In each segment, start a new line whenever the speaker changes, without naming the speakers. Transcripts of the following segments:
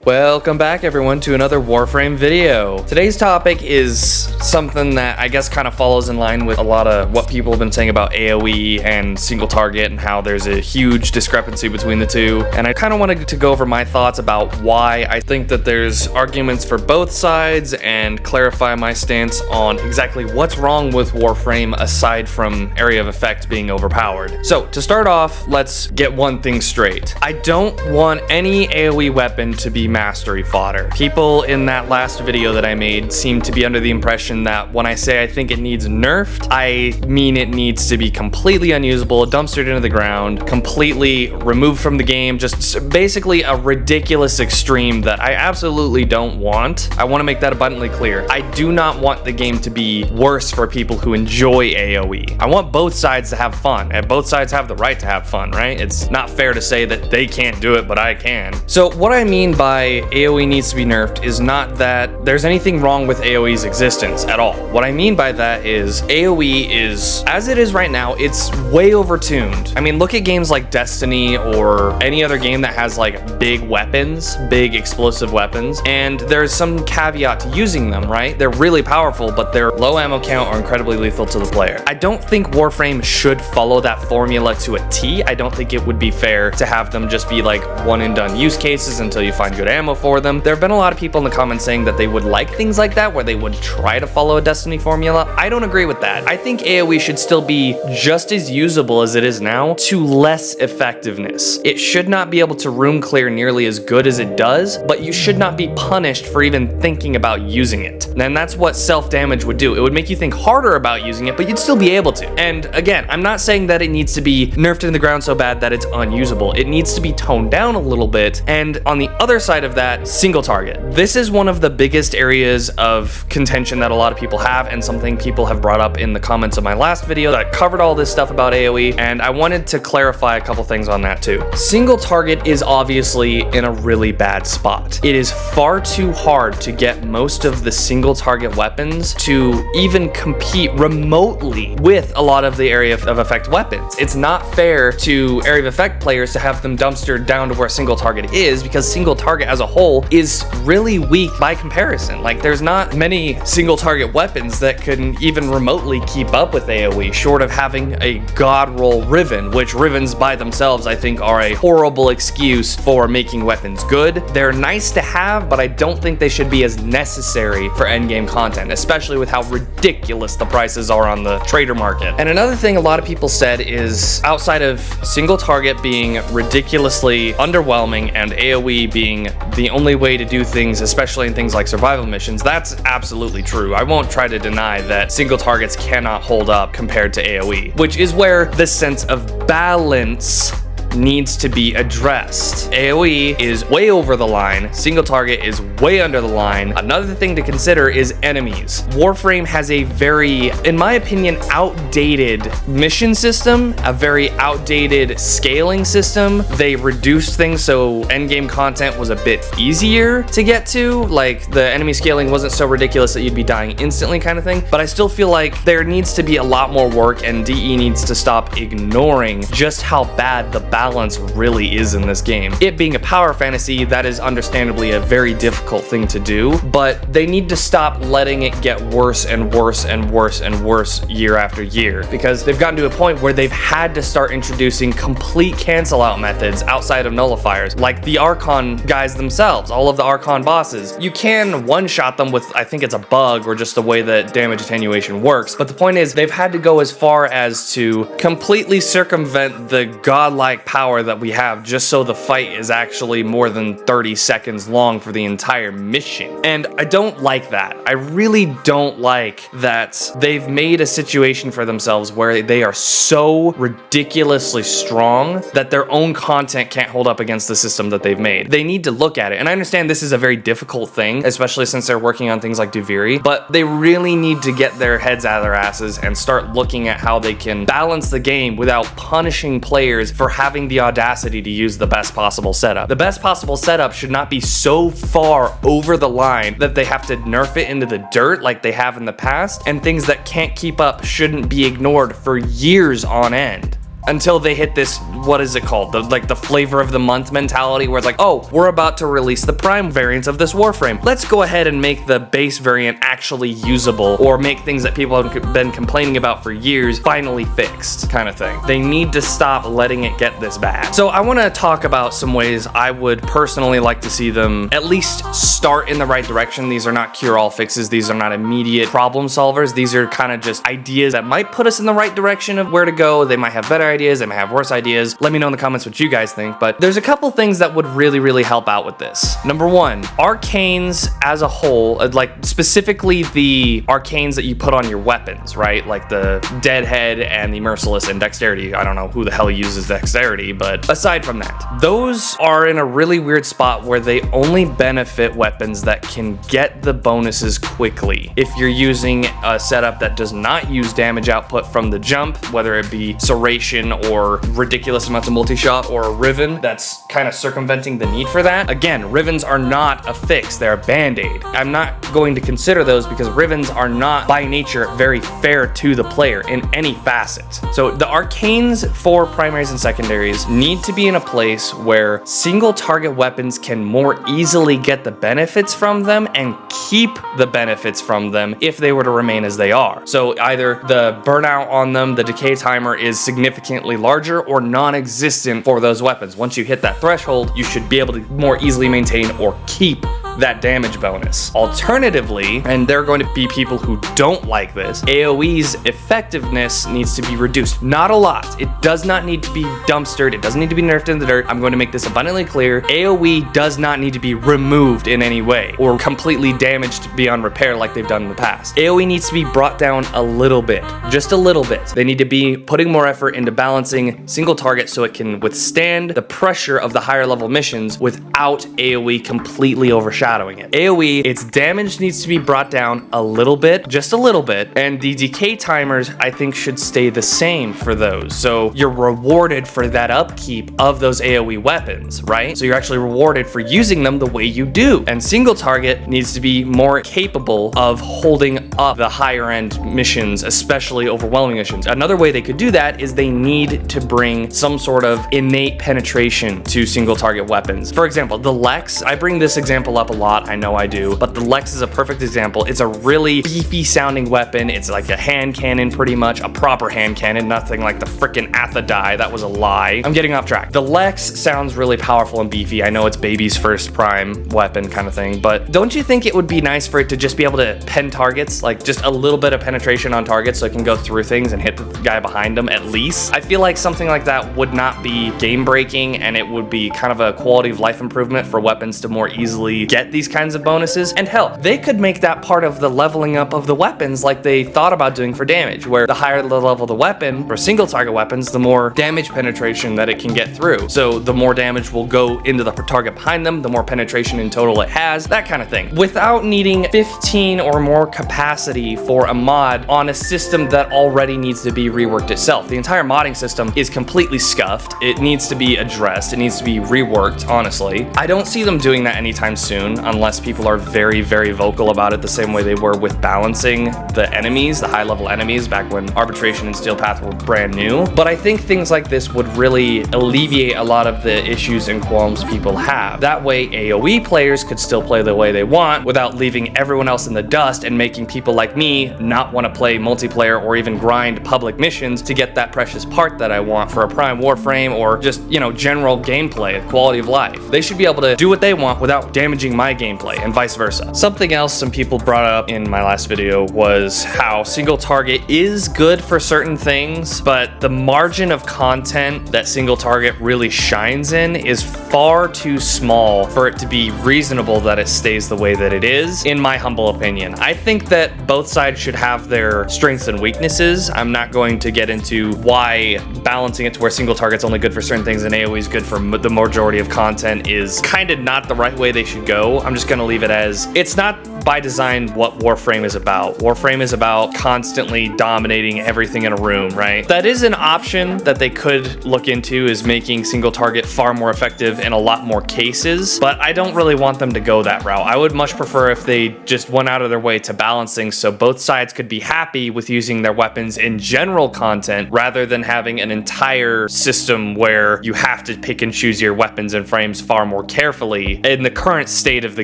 Welcome back everyone to another Warframe video. Today's topic is something that I guess kind of follows in line with a lot of what people have been saying about AoE and single target and how there's a huge discrepancy between the two. And I kind of wanted to go over my thoughts about why I think that there's arguments for both sides and clarify my stance on exactly what's wrong with Warframe aside from area of effect being overpowered. So to start off, let's get one thing straight. I don't want any AoE weapon to be mastery fodder. People in that last video that I made seem to be under the impression that when I say I think it needs nerfed, I mean it needs to be completely unusable, dumpstered into the ground, completely removed from the game, just basically a ridiculous extreme that I absolutely don't want. I want to make that abundantly clear. I do not want the game to be worse for people who enjoy AoE. I want both sides to have fun, and both sides have the right to have fun, right? It's not fair to say that they can't do it, but I can. So what I mean by AoE needs to be nerfed is not that there's anything wrong with AoE's existence at all. What I mean by that is AoE is, as it is right now, it's way overtuned. I mean, look at games like Destiny or any other game that has like big weapons, big explosive weapons, and there's some caveat to using them, right? They're really powerful, but their low ammo count are incredibly lethal to the player. I don't think Warframe should follow that formula to a T. I don't think it would be fair to have them just be like one and done use cases until you find good ammo for them. There have been a lot of people in the comments saying that they would like things like that, where they would try to follow a Destiny formula. I don't agree with that. I think AoE should still be just as usable as it is now, to less effectiveness. It should not be able to room clear nearly as good as it does, but you should not be punished for even thinking about using it. And that's what self-damage would do. It would make you think harder about using it, but you'd still be able to. And again, I'm not saying that it needs to be nerfed into the ground so bad that it's unusable. It needs to be toned down a little bit. And on the other side of that, single target. This is one of the biggest areas of contention that a lot of people have, and something people have brought up in the comments of my last video that covered all this stuff about AoE, and I wanted to clarify a couple things on that too. Single target is obviously in a really bad spot. It is far too hard to get most of the single target weapons to even compete remotely with a lot of the area of effect weapons. It's not fair to area of effect players to have them dumpstered down to where single target is, because single target as a whole is really weak by comparison. Like, there's not many single target weapons that can even remotely keep up with AoE, short of having a god roll Riven, which Rivens by themselves I think are a horrible excuse for making weapons good. They're nice to have, but I don't think they should be as necessary for endgame content, especially with how ridiculous the prices are on the trader market. And another thing a lot of people said is, outside of single target being ridiculously underwhelming and AoE being the only way to do things, especially in things like survival missions, that's absolutely true. I won't try to deny that single targets cannot hold up compared to AoE, which is where the sense of balance needs to be addressed. AoE is way over the line, single target is way under the line. Another thing to consider is enemies. Warframe has a very, in my opinion, outdated mission system, a very outdated scaling system. They reduced things so endgame content was a bit easier to get to, like the enemy scaling wasn't so ridiculous that you'd be dying instantly kind of thing, but I still feel like there needs to be a lot more work, and DE needs to stop ignoring just how bad the balance really is in this game. It being a power fantasy, that is understandably a very difficult thing to do, but they need to stop letting it get worse and worse and worse and worse year after year, because they've gotten to a point where they've had to start introducing complete cancel out methods outside of nullifiers, like the arcane guys themselves, all of the arcane bosses. You can one-shot them with, I think it's a bug or just the way that damage attenuation works, but the point is they've had to go as far as to completely circumvent the godlike power that we have just so the fight is actually more than 30 seconds long for the entire mission. And I don't like that. I really don't like that they've made a situation for themselves where they are so ridiculously strong that their own content can't hold up against the system that they've made. They need to look at it. And I understand this is a very difficult thing, especially since they're working on things like Duviri, but they really need to get their heads out of their asses and start looking at how they can balance the game without punishing players for having the audacity to use the best possible setup. The best possible setup should not be so far over the line that they have to nerf it into the dirt like they have in the past, and things that can't keep up shouldn't be ignored for years on end. until they hit this, what is it called? The flavor of the month mentality, where it's like, oh, we're about to release the prime variants of this Warframe. Let's go ahead and make the base variant actually usable, or make things that people have been complaining about for years finally fixed, kind of thing. They need to stop letting it get this bad. So I want to talk about some ways I would personally like to see them at least start in the right direction. These are not cure-all fixes. These are not immediate problem solvers. These are kind of just ideas that might put us in the right direction of where to go. They might have better ideas. They might have worse ideas. Let me know in the comments what you guys think, but there's a couple things that would really help out with this. Number one, arcanes as a whole, like specifically the arcanes that you put on your weapons, right? Like the Deadhead and the Merciless and Dexterity. I don't know who the hell uses Dexterity, but aside from that, those are in a really weird spot where they only benefit weapons that can get the bonuses quickly. If you're using a setup that does not use damage output from the jump, whether it be Serration or ridiculous amounts of multi-shot, or a Riven that's kind of circumventing the need for that. Again, Rivens are not a fix, they're a band-aid. I'm not going to consider those because Rivens are not by nature very fair to the player in any facet. So the arcanes for primaries and secondaries need to be in a place where single target weapons can more easily get the benefits from them and keep the benefits from them if they were to remain as they are. So either the burnout on them, the decay timer, is significantly larger or non-existent for those weapons. Once you hit that threshold, you should be able to more easily maintain or keep that damage bonus. Alternatively, and there are going to be people who don't like this, AoE's effectiveness needs to be reduced. Not a lot. It does not need to be dumpstered. It doesn't need to be nerfed in the dirt. I'm going to make this abundantly clear. AoE does not need to be removed in any way or completely damaged beyond repair like they've done in the past. AoE needs to be brought down a little bit, just a little bit. They need to be putting more effort into balancing single target so it can withstand the pressure of the higher level missions without AoE completely overshadowing it. AoE, its damage needs to be brought down a little bit, just a little bit, and the decay timers I think should stay the same for those. So you're rewarded for that upkeep of those AoE weapons, right? So you're actually rewarded for using them the way you do. And single target needs to be more capable of holding up the higher end missions, especially overwhelming missions. Another way they could do that is they need to bring some sort of innate penetration to single target weapons. For example, the Lex, I bring this example up a lot, I know I do, but the Lex is a perfect example. It's a really beefy sounding weapon. It's like a hand cannon, pretty much, a proper hand cannon, nothing like the frickin' Athadai. That was a lie. I'm getting off track. The Lex sounds really powerful and beefy. I know it's baby's first prime weapon kind of thing, but don't you think it would be nice for it to just be able to pen targets, like just a little bit of penetration on targets so it can go through things and hit the guy behind them at least? I feel like something like that would not be game breaking, and it would be kind of a quality of life improvement for weapons to more easily get these kinds of bonuses. And hell, they could make that part of the leveling up of the weapons like they thought about doing for damage, where the higher the level of the weapon for single target weapons, the more damage penetration that it can get through. So the more damage will go into the target behind them, the more penetration in total it has, that kind of thing, without needing 15 or more capacity for a mod on a system that already needs to be reworked itself. The entire modding system is completely scuffed. It needs to be addressed. It needs to be reworked, honestly. I don't see them doing that anytime soon unless people are very vocal about it, the same way they were with balancing the enemies, the high level enemies, back when Arbitration and Steel Path were brand new. But I think things like this would really alleviate a lot of the issues and qualms people have. That way AoE players could still play the way they want without leaving everyone else in the dust and making people like me not want to play multiplayer or even grind public missions to get that precious part that I want for a prime Warframe, or just, you know, general gameplay, quality of life. They should be able to do what they want without damaging my gameplay, and vice versa. Something else some people brought up in my last video was how single target is good for certain things, but the margin of content that single target really shines in is far too small for it to be reasonable that it stays the way that it is, in my humble opinion. I think that both sides should have their strengths and weaknesses. I'm not going to get into why balancing it to where single target's only good for certain things and AoE is good for the majority of content is kind of not the right way they should go. I'm just going to leave it as, it's not by design what Warframe is about. Warframe is about constantly dominating everything in a room, right? That is an option that they could look into, is making single target far more effective in a lot more cases, but I don't really want them to go that route. I would much prefer if they just went out of their way to balance balancing so both sides could be happy with using their weapons in general content rather than having an entire system where you have to pick and choose your weapons and frames far more carefully in the current state of the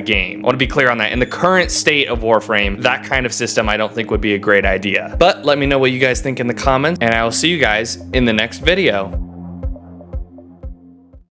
game. I want to be clear on that. In the current state of Warframe, that kind of system I don't think would be a great idea. But let me know what you guys think in the comments, and I will see you guys in the next video.